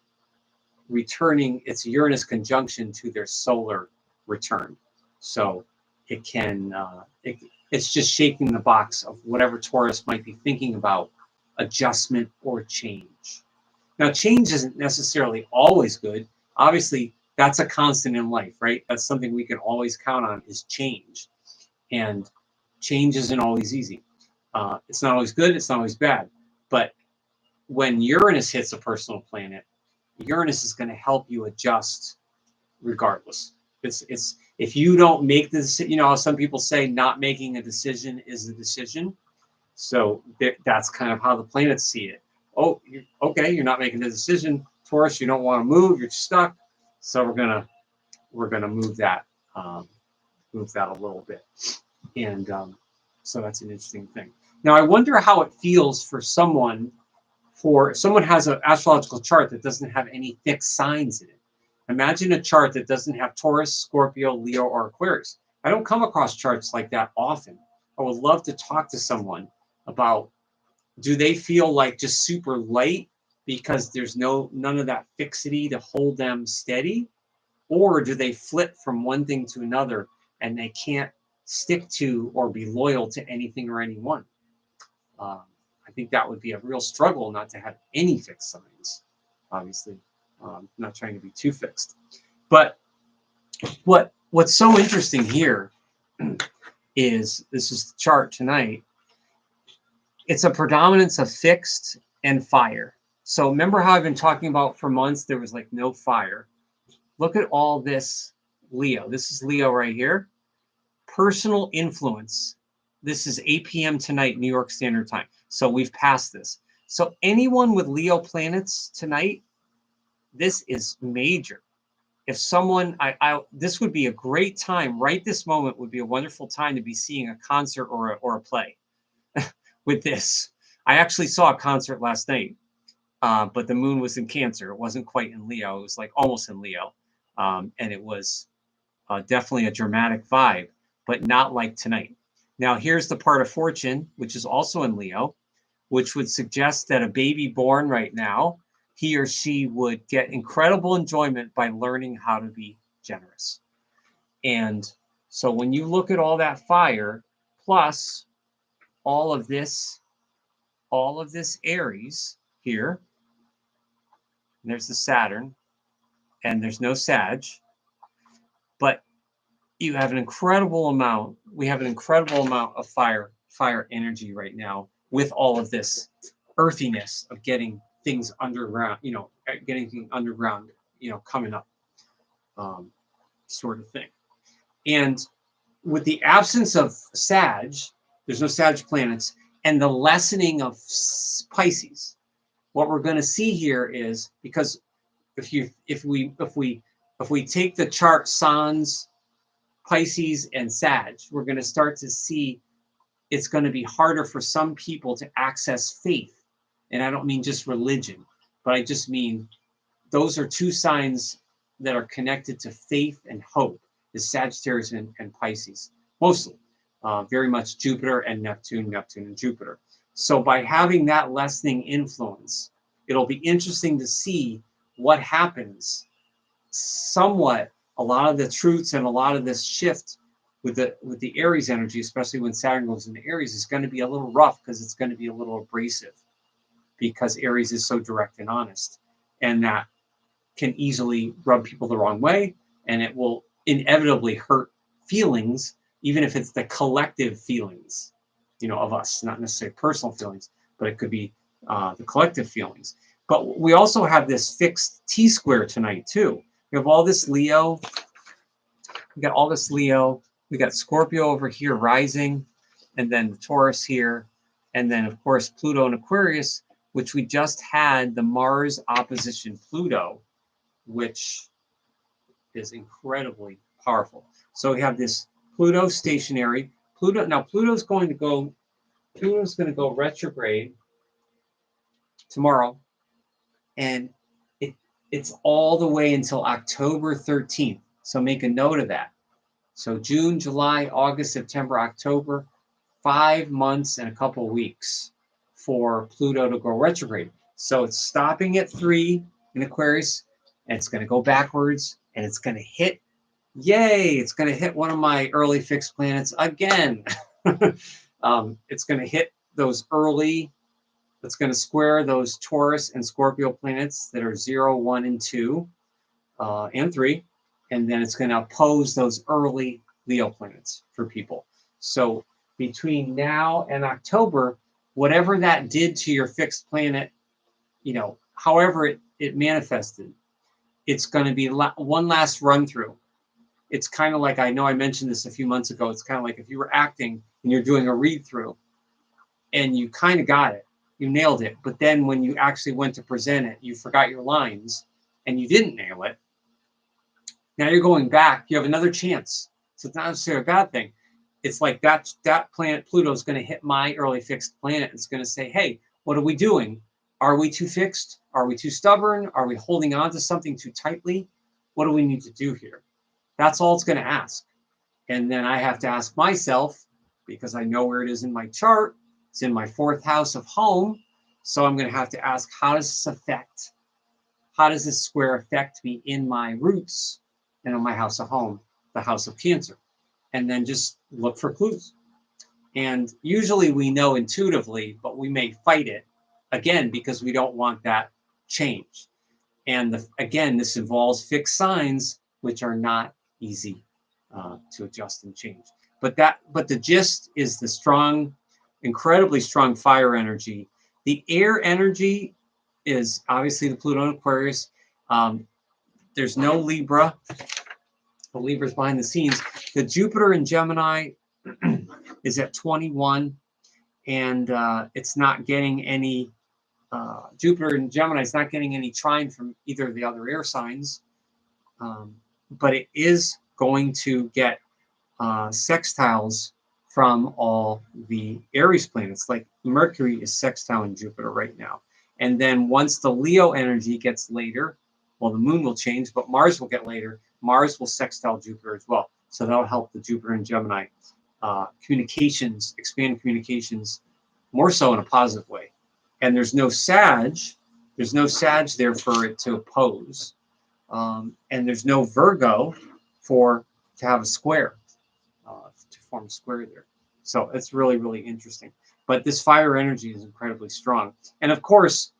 returning, it's a Uranus conjunction to their solar return. So it can, it's just shaking the box of whatever Taurus might be thinking about adjustment or change. Now, change isn't necessarily always good. Obviously, that's a constant in life, right? That's something we can always count on is change. And change isn't always easy. It's not always good. It's not always bad. But when Uranus hits a personal planet, Uranus is going to help you adjust regardless. It's if you don't make this, some people say not making a decision is a decision. So that's kind of how the planets see it. Oh, okay, you're not making a decision, Taurus. You don't want to move. You're stuck. So we're gonna move that a little bit, and so that's an interesting thing. Now I wonder how it feels for someone has an astrological chart that doesn't have any fixed signs in it. Imagine a chart that doesn't have Taurus, Scorpio, Leo, or Aquarius. I don't come across charts like that often. I would love to talk to someone about, do they feel like just super light because there's none of that fixity to hold them steady? Or do they flip from one thing to another and they can't stick to or be loyal to anything or anyone? I think that would be a real struggle not to have any fixed signs, obviously. Not trying to be too fixed. But what's so interesting here is, this is the chart tonight, it's a predominance of fixed and fire. So remember how I've been talking about for months there was like no fire. Look at all this Leo. This is Leo right here. Personal influence. This is 8 p.m. tonight, New York Standard Time. So we've passed this. So anyone with Leo planets tonight, this is major. If someone, this would be a great time, right this moment would be a wonderful time to be seeing a concert or a play with this. I actually saw a concert last night, but the moon was in Cancer. It wasn't quite in Leo. It was like almost in Leo. And it was definitely a dramatic vibe, but not like tonight. Now, here's the part of fortune, which is also in Leo, which would suggest that a baby born right now, he or she would get incredible enjoyment by learning how to be generous. And so when you look at all that fire, plus all of this Aries here, and there's the Saturn, and there's no Sag, but you have an incredible amount. We have an incredible amount of fire energy right now with all of this earthiness of getting things underground, getting things underground, coming up, sort of thing. And with the absence of Sag, there's no Sag planets, and the lessening of Pisces, what we're going to see here is, because if we take the chart Sans, Pisces, and Sag, we're going to start to see it's going to be harder for some people to access faith. And I don't mean just religion, but I just mean those are two signs that are connected to faith and hope, is Sagittarius and Pisces, mostly. Very much Jupiter and Neptune and Jupiter. So by having that lessening influence, it'll be interesting to see what happens. Somewhat, a lot of the truths and a lot of this shift with the Aries energy, especially when Saturn goes into Aries, is going to be a little rough because it's going to be a little abrasive, because Aries is so direct and honest, and that can easily rub people the wrong way, and it will inevitably hurt feelings, even if it's the collective feelings, of us, not necessarily personal feelings, but it could be the collective feelings. But we also have this fixed T-square tonight too. We have all this Leo. We got all this Leo. We got Scorpio over here rising, and then the Taurus here, and then of course Pluto and Aquarius, which we just had the Mars opposition Pluto, which is incredibly powerful. So we have this Pluto stationary. Pluto's going to go retrograde tomorrow, and it's all the way until October 13th. So make a note of that. So June, July, August, September, October, 5 months and a couple of weeks for Pluto to go retrograde. So it's stopping at 3 in Aquarius, and it's going to go backwards, and it's going to hit, it's going to hit one of my early fixed planets again. It's going to hit those early, it's going to square those Taurus and Scorpio planets that are 0, 1, and 2, and 3. And then it's going to oppose those early Leo planets for people. So between now and October, whatever that did to your fixed planet, however it manifested, it's going to be one last run through. It's kind of like, I know I mentioned this a few months ago, it's kind of like if you were acting and you're doing a read through and you kind of got it, you nailed it. But then when you actually went to present it, you forgot your lines and you didn't nail it. Now you're going back, you have another chance. So it's not necessarily a bad thing. It's like that planet Pluto is going to hit my early fixed planet. It's going to say, hey, what are we doing? Are we too fixed? Are we too stubborn? Are we holding on to something too tightly? What do we need to do here? That's all it's going to ask. And then I have to ask myself, because I know where it is in my chart. It's in my 4th house of home. So I'm going to have to ask, how does this square affect me in my roots, and on my house of home, the house of Cancer, and then just look for clues. And usually we know intuitively, but we may fight it again because we don't want that change. And again, this involves fixed signs, which are not easy to adjust and change. But the gist is the strong, incredibly strong fire energy. The air energy is obviously the Pluto and Aquarius. There's no Libra. The Libra's behind the scenes. The Jupiter in Gemini is at 21, and it's not getting any. Jupiter in Gemini is not getting any trine from either of the other air signs, but it is going to get sextiles from all the Aries planets. Like Mercury is sextile in Jupiter right now. And then once the Leo energy gets later, well, the moon will change, but Mars will get later. Mars will sextile Jupiter as well. So that'll help the Jupiter and Gemini communications, expand communications more so in a positive way. And there's no Sag there for it to oppose. And there's no Virgo to have a square, to form a square there. So it's really, really interesting. But this fire energy is incredibly strong. And of course,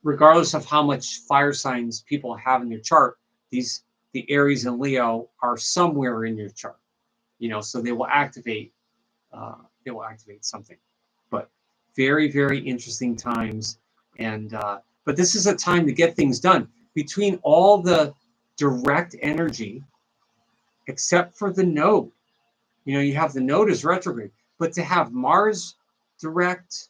regardless of how much fire signs people have in your chart, the Aries and Leo are somewhere in your chart. So they will activate something. But very, very interesting times. And but this is a time to get things done. Between all the direct energy, except for the node. You have the node as retrograde, but to have Mars direct,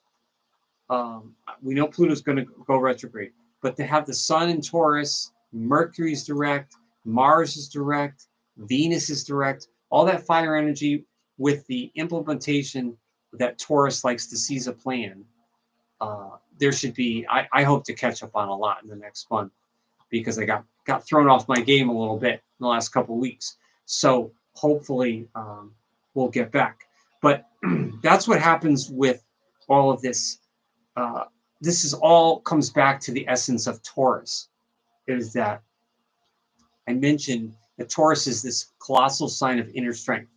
we know Pluto's going to go retrograde, but to have the Sun in Taurus, Mercury's direct, Mars is direct, Venus is direct, all that fire energy with the implementation that Taurus likes to seize a plan. There should be, I hope to catch up on a lot in the next month because I got thrown off my game a little bit in the last couple of weeks. So hopefully we'll get back. But that's what happens with all of this. This is all comes back to the essence of Taurus. Is that I mentioned that Taurus is this colossal sign of inner strength.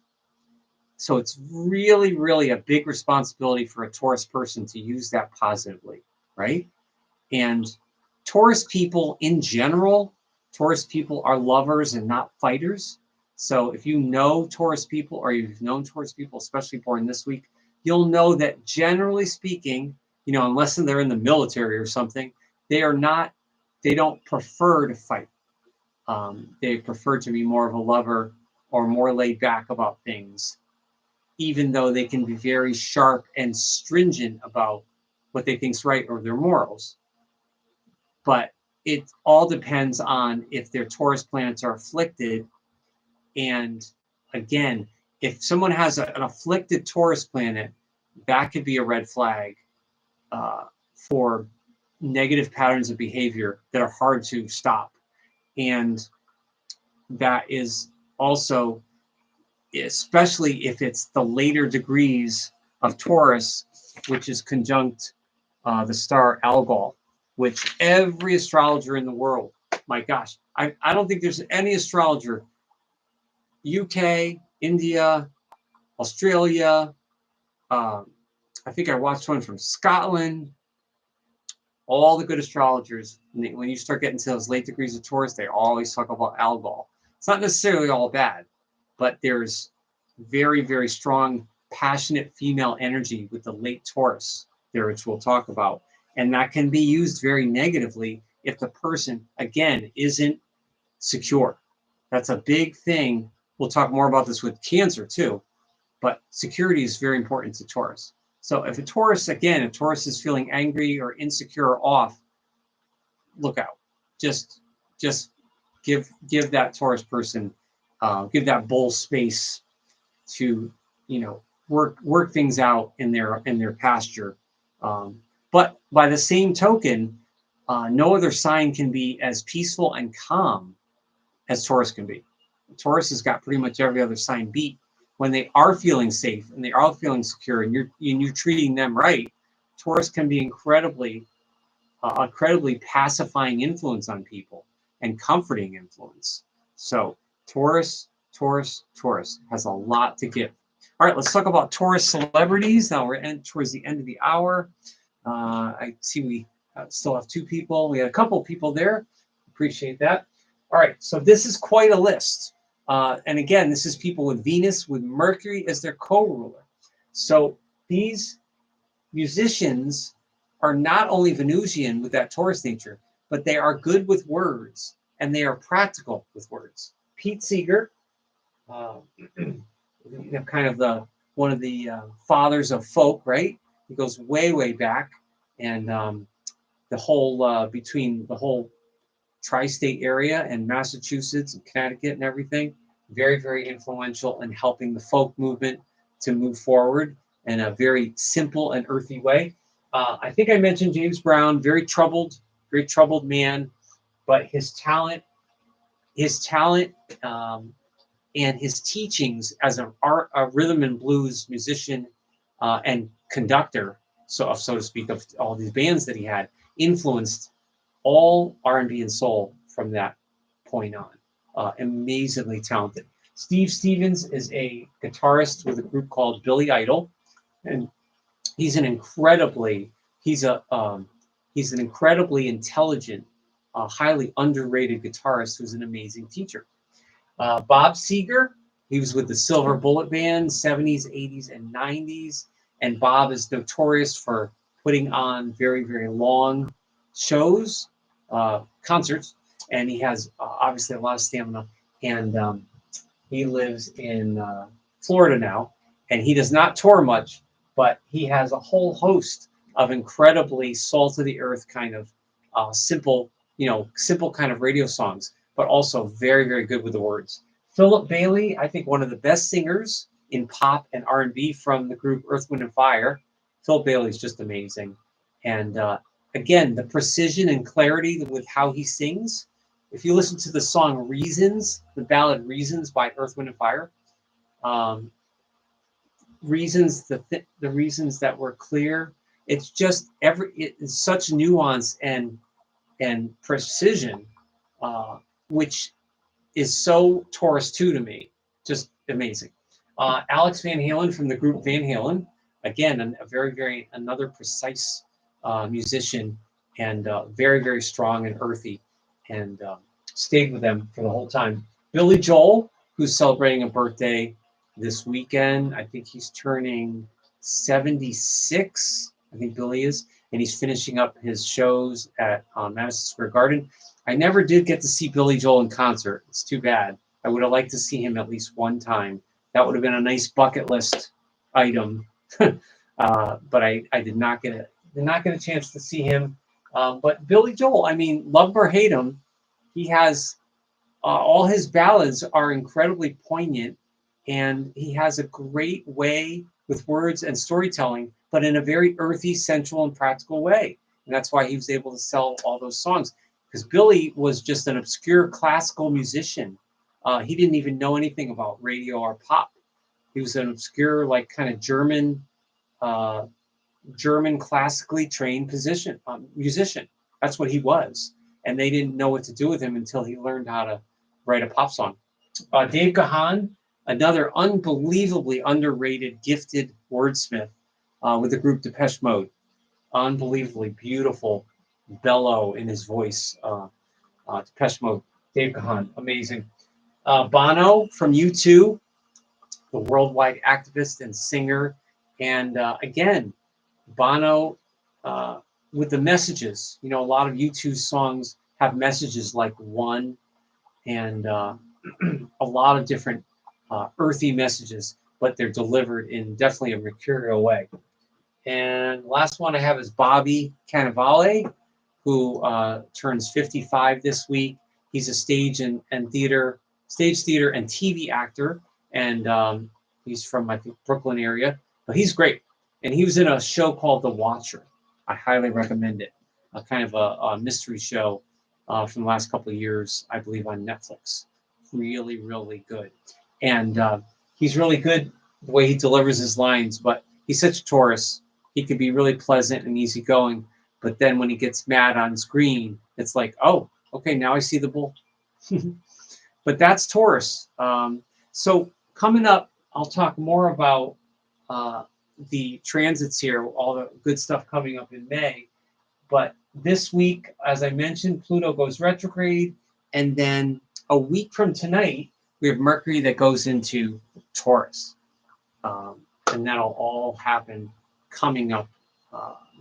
So it's really, really a big responsibility for a Taurus person to use that positively, right? And Taurus people in general, Taurus people are lovers and not fighters. So if you know Taurus people, or you've known Taurus people, especially born this week, you'll know that generally speaking, unless they're in the military or something, they don't prefer to fight. They prefer to be more of a lover or more laid back about things, even though they can be very sharp and stringent about what they think's right or their morals. But it all depends on if their Taurus planets are afflicted. And again, if someone has an afflicted Taurus planet, that could be a red flag for negative patterns of behavior that are hard to stop. And that is also, especially if it's the later degrees of Taurus, which is conjunct the star Algol, which every astrologer in the world, my gosh, I don't think there's any astrologer, UK, India, Australia, I think I watched one from Scotland, all the good astrologers, when you start getting to those late degrees of Taurus, they always talk about Algol. It's not necessarily all bad, but there's very, very strong, passionate female energy with the late Taurus there, which we'll talk about. And that can be used very negatively if the person, again, isn't secure. That's a big thing. We'll talk more about this with Cancer too, but security is very important to Taurus. So if Taurus is feeling angry or insecure or off, look out. Just give that Taurus person, give that bull space to, work things out in their pasture. But by the same token, no other sign can be as peaceful and calm as Taurus can be. Taurus has got pretty much every other sign beat. When they are feeling safe and they are feeling secure, and you're treating them right, Taurus can be incredibly pacifying influence on people and comforting influence. So Taurus, Taurus, Taurus has a lot to give. All right, let's talk about Taurus celebrities. Now we're towards the end of the hour. I see we still have 2 people. We had a couple of people there. Appreciate that. All right, so this is quite a list. And again, this is people with Venus, with Mercury as their co-ruler. So these musicians are not only Venusian with that Taurus nature, but they are good with words and they are practical with words. Pete Seeger, kind of one of the fathers of folk, right? He goes way, way back, and the whole between the whole tri-state area and Massachusetts and Connecticut and everything, very, very influential in helping the folk movement to move forward in a very simple and earthy way. I think I mentioned James Brown, very troubled man, but his talent, and his teachings as a rhythm and blues musician and conductor, so to speak, of all these bands that he had, influenced all R&B and soul from that point on. Amazingly talented. Steve Stevens is a guitarist with a group called Billy Idol, and he's an incredibly intelligent, highly underrated guitarist who's an amazing teacher. Bob Seger, he was with the Silver Bullet Band, 70s, 80s, and 90s. And Bob is notorious for putting on very, very long shows, concerts. And he has obviously a lot of stamina. And he lives in Florida now. And he does not tour much, but he has a whole host of incredibly salt-of-the-earth kind of simple kind of radio songs, but also very, very good with the words. Philip Bailey, I think one of the best singers in pop and R&B from the group Earth, Wind & Fire. Philip Bailey is just amazing. And again, the precision and clarity with how he sings. If you listen to the song Reasons, the ballad Reasons by Earth, Wind & Fire, reasons, the reasons that were clear, it's just it's such nuance and precision, which is so Taurus 2 to me. Just amazing. Alex Van Halen from the group Van Halen, again, a very, very another precise musician, and very, very strong and earthy, and stayed with them for the whole time. Billy Joel, who's celebrating a birthday this weekend. I think he's turning 76. I think Billy is, and he's finishing up his shows at Madison Square Garden. I never did get to see Billy Joel in concert. It's too bad. I would have liked to see him at least one time. That would have been a nice bucket list item. But I did not get a chance to see him. But Billy Joel, I mean, love or hate him, he has all his ballads are incredibly poignant, and he has a great way with words and storytelling, but in a very earthy, sensual, and practical way. And that's why he was able to sell all those songs. Because Billy was just an obscure classical musician. He didn't even know anything about radio or pop. He was an obscure, like, kind of German classically trained musician. That's what he was. And they didn't know what to do with him until he learned how to write a pop song. Dave Gahan, another unbelievably underrated, gifted wordsmith with the group Depeche Mode. Unbelievably beautiful bellow in his voice. Depeche Mode, Dave Gahan, amazing. Bono from U2, the worldwide activist and singer. And again, Bono with the messages. You know, a lot of U2 songs have messages like One, and a lot of different earthy messages, but they're delivered in definitely a mercurial way. And last one I have is Bobby Cannavale, who turns 55 this week. He's a stage theater and TV actor, and he's from, I think, Brooklyn area. But he's great, and he was in a show called The Watcher. I highly recommend it. A kind of a mystery show from the last couple of years, I believe, on Netflix. Really, really good. And he's really good the way he delivers his lines, but he's such a Taurus. He could be really pleasant and easygoing, but then when he gets mad on screen, it's like, oh, okay, now I see the bull. but that's Taurus. So coming up, I'll talk more about the transits here, all the good stuff coming up in May. But this week, as I mentioned, Pluto goes retrograde, and then a week from tonight, we have Mercury that goes into Taurus. And that'll all happen coming up,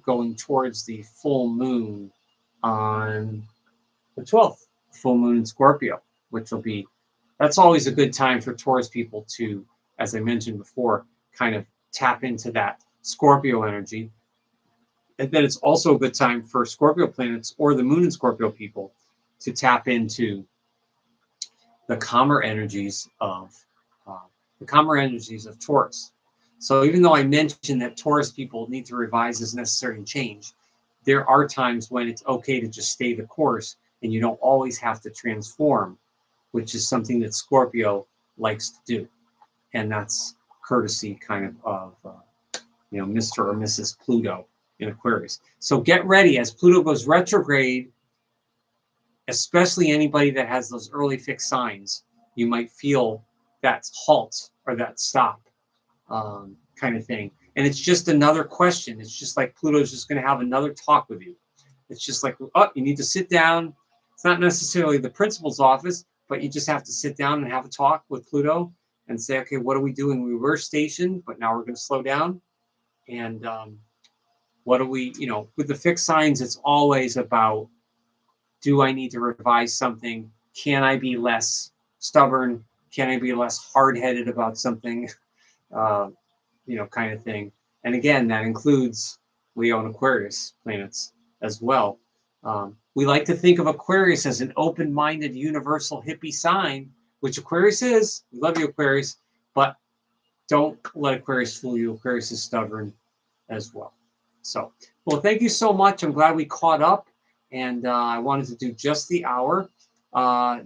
going towards the full moon on the 12th, full moon in Scorpio, which will be, that's always a good time for Taurus people to, as I mentioned before, kind of tap into that Scorpio energy. And then it's also a good time for Scorpio planets or the moon in Scorpio people to tap into the calmer energies of Taurus. So even though I mentioned that Taurus people need to revise as necessary and change, there are times when it's okay to just stay the course and you don't always have to transform, which is something that Scorpio likes to do. And that's courtesy kind of Mr. or Mrs. Pluto in Aquarius. So get ready as Pluto goes retrograde, especially anybody that has those early fixed signs, you might feel that halt or that stop kind of thing. And it's just another question. It's just like Pluto's just going to have another talk with you. It's just like, oh, you need to sit down. It's not necessarily the principal's office, but you just have to sit down and have a talk with Pluto and say, okay, what are we doing? We were stationed, but now we're going to slow down. And what do we, with the fixed signs, it's always about, do I need to revise something? Can I be less stubborn? Can I be less hard-headed about something? Kind of thing. And again, that includes Leo and Aquarius planets as well. We like to think of Aquarius as an open-minded, universal hippie sign, which Aquarius is. We love you, Aquarius, but don't let Aquarius fool you. Aquarius is stubborn as well. So, well, thank you so much. I'm glad we caught up, and I wanted to do just the hour.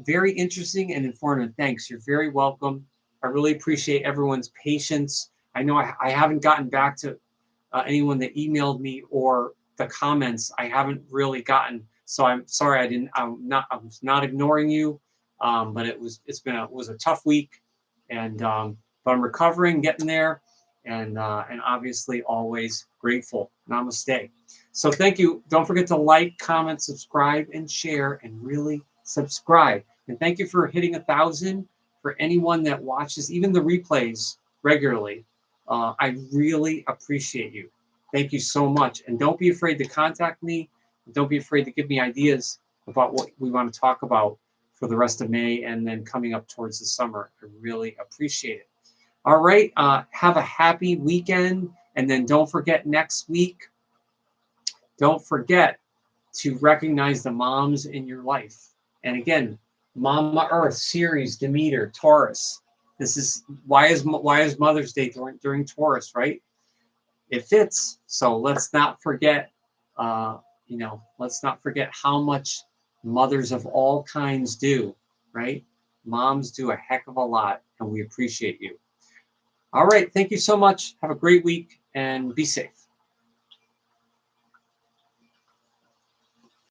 Very interesting and informative. Thanks. You're very welcome. I really appreciate everyone's patience. I know I haven't gotten back to anyone that emailed me or the comments. I haven't really gotten, so I'm sorry. I was not ignoring you, but it was a tough week, and but I'm recovering, getting there, and obviously always grateful. Namaste. So thank you. Don't forget to like, comment, subscribe, and share, and really subscribe. And thank you for hitting 1,000. For anyone that watches, even the replays regularly, I really appreciate you. Thank you so much. And don't be afraid to contact me. Don't be afraid to give me ideas about what we want to talk about for the rest of May and then coming up towards the summer. I really appreciate it. All right. Have a happy weekend. And then don't forget next week, don't forget to recognize the moms in your life. And again, Mama Earth, Ceres, Demeter, Taurus. This is why is Mother's Day during Taurus, right? It fits. So let's not forget, let's not forget how much mothers of all kinds do, right? Moms do a heck of a lot, and we appreciate you. All right. Thank you so much. Have a great week and be safe.